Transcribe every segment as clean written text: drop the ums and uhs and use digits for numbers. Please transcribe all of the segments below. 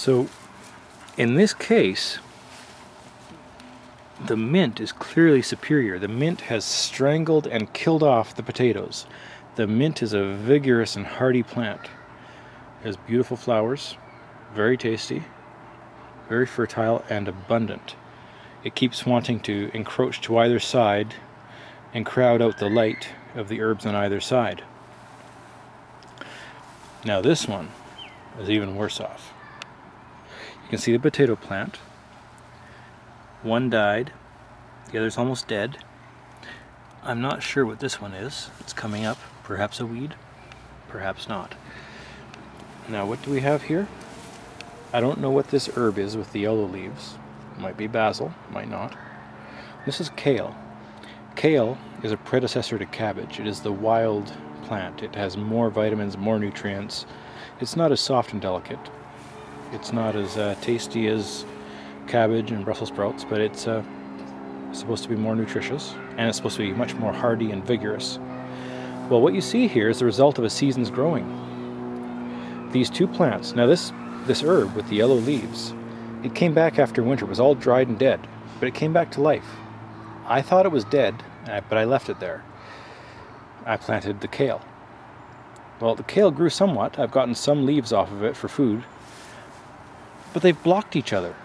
So in this case, the mint is clearly superior. The mint has strangled and killed off the potatoes. The mint is a vigorous and hardy plant. It has beautiful flowers, very tasty, very fertile and abundant. It keeps wanting to encroach to either side and crowd out the light of the herbs on either side. Now this one is even worse off. You can see the potato plant. One died, the other's almost dead. I'm not sure what this one is. It's coming up. Perhaps a weed, perhaps not. Now what do we have here? I don't know what this herb is with the yellow leaves. It might be basil, might not. This is kale. Kale is a predecessor to cabbage. It is the wild plant. It has more vitamins, more nutrients. It's not as soft and delicate. It's not as tasty as cabbage and Brussels sprouts, but it's supposed to be more nutritious, and it's supposed to be much more hardy and vigorous. Well, what you see here is the result of a season's growing. These two plants, now this herb with the yellow leaves, it came back after winter. It was all dried and dead, but it came back to life. I thought it was dead, but I left it there. I planted the kale. Well, the kale grew somewhat. I've gotten some leaves off of it for food, but they've blocked each other.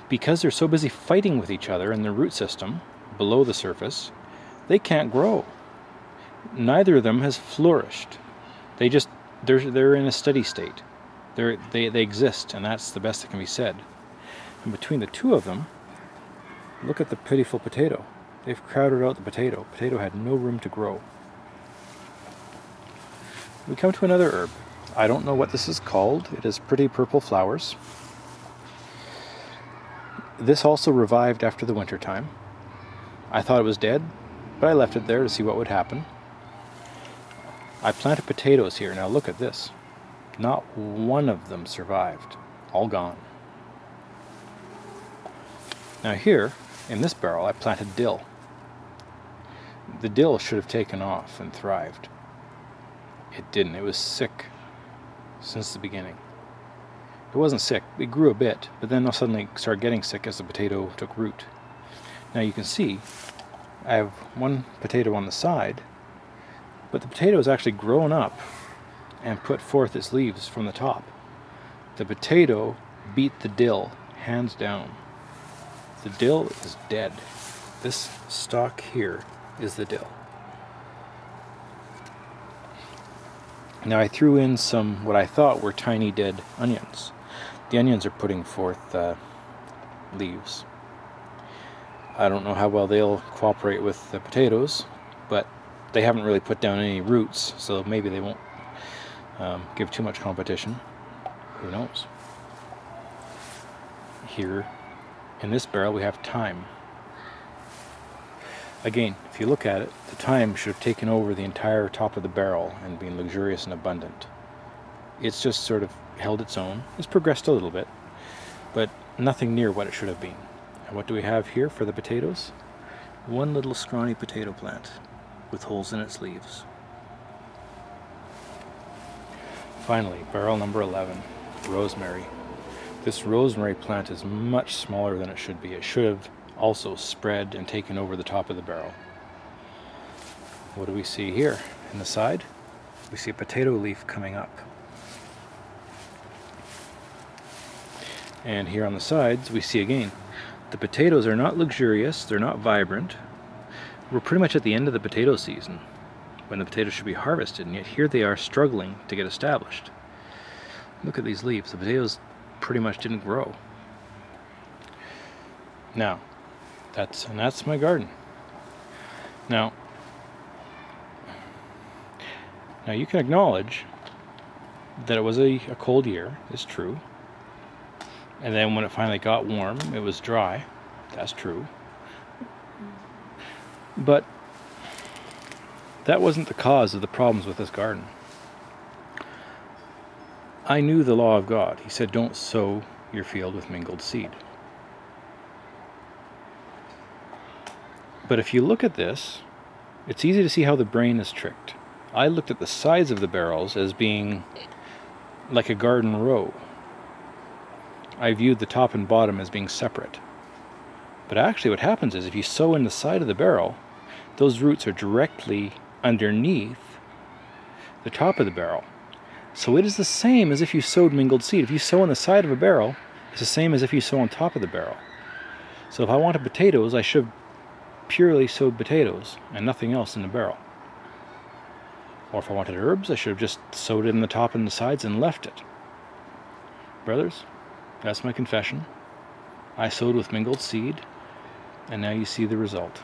Because they're so busy fighting with each other in the root system, below the surface, they can't grow. Neither of them has flourished. They're in a steady state. They exist, and that's the best that can be said. And between the two of them, look at the pitiful potato. They've crowded out the potato. Potato had no room to grow. We come to another herb. I don't know what this is called. It has pretty purple flowers. This also revived after the winter time. I thought it was dead, but I left it there to see what would happen. I planted potatoes here. Now look at this. Not one of them survived. All gone. Now here, in this barrel, I planted dill. The dill should have taken off and thrived. It didn't. It was sick since the beginning. It wasn't sick. It grew a bit, but then suddenly started getting sick as the potato took root. Now you can see I have one potato on the side, but the potato is actually grown up and put forth its leaves from the top. The potato beat the dill hands down. The dill is dead. This stalk here is the dill. Now I threw in some what I thought were tiny dead onions. The onions are putting forth leaves. I don't know how well they'll cooperate with the potatoes, but they haven't really put down any roots, so maybe they won't give too much competition. Who knows? Here in this barrel we have thyme. Again, if you look at it, the thyme should have taken over the entire top of the barrel and been luxurious and abundant. It's just sort of held its own. It's progressed a little bit, but nothing near what it should have been. And what do we have here for the potatoes? One little scrawny potato plant with holes in its leaves. Finally, barrel number 11, rosemary. This rosemary plant is much smaller than it should be. It should have also spread and taken over the top of the barrel. What do we see here? In the side, we see a potato leaf coming up. And here on the sides, we see again, the potatoes are not luxurious, they're not vibrant. We're pretty much at the end of the potato season, when the potatoes should be harvested, and yet here they are struggling to get established. Look at these leaves. The potatoes pretty much didn't grow. Now, that's my garden. Now you can acknowledge that it was a cold year, it's true. And then when it finally got warm, it was dry. That's true. But that wasn't the cause of the problems with this garden. I knew the law of God. He said, don't sow your field with mingled seed. But if you look at this, it's easy to see how the brain is tricked. I looked at the sides of the barrels as being like a garden row. I viewed the top and bottom as being separate. But actually what happens is if you sow in the side of the barrel, those roots are directly underneath the top of the barrel. So it is the same as if you sowed mingled seed. If you sow on the side of a barrel, it's the same as if you sow on top of the barrel. So if I wanted potatoes, I should have purely sowed potatoes and nothing else in the barrel. Or if I wanted herbs, I should have just sowed it in the top and the sides and left it. Brothers, that's my confession. I sowed with mingled seed, and now you see the result.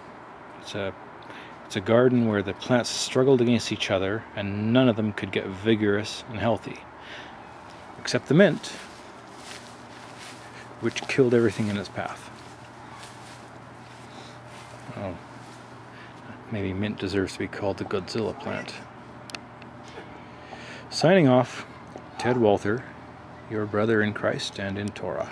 It's a garden where the plants struggled against each other, and none of them could get vigorous and healthy. Except the mint, which killed everything in its path. Oh, maybe mint deserves to be called the Godzilla plant. Signing off, Ted Walther, your brother in Christ and in Torah.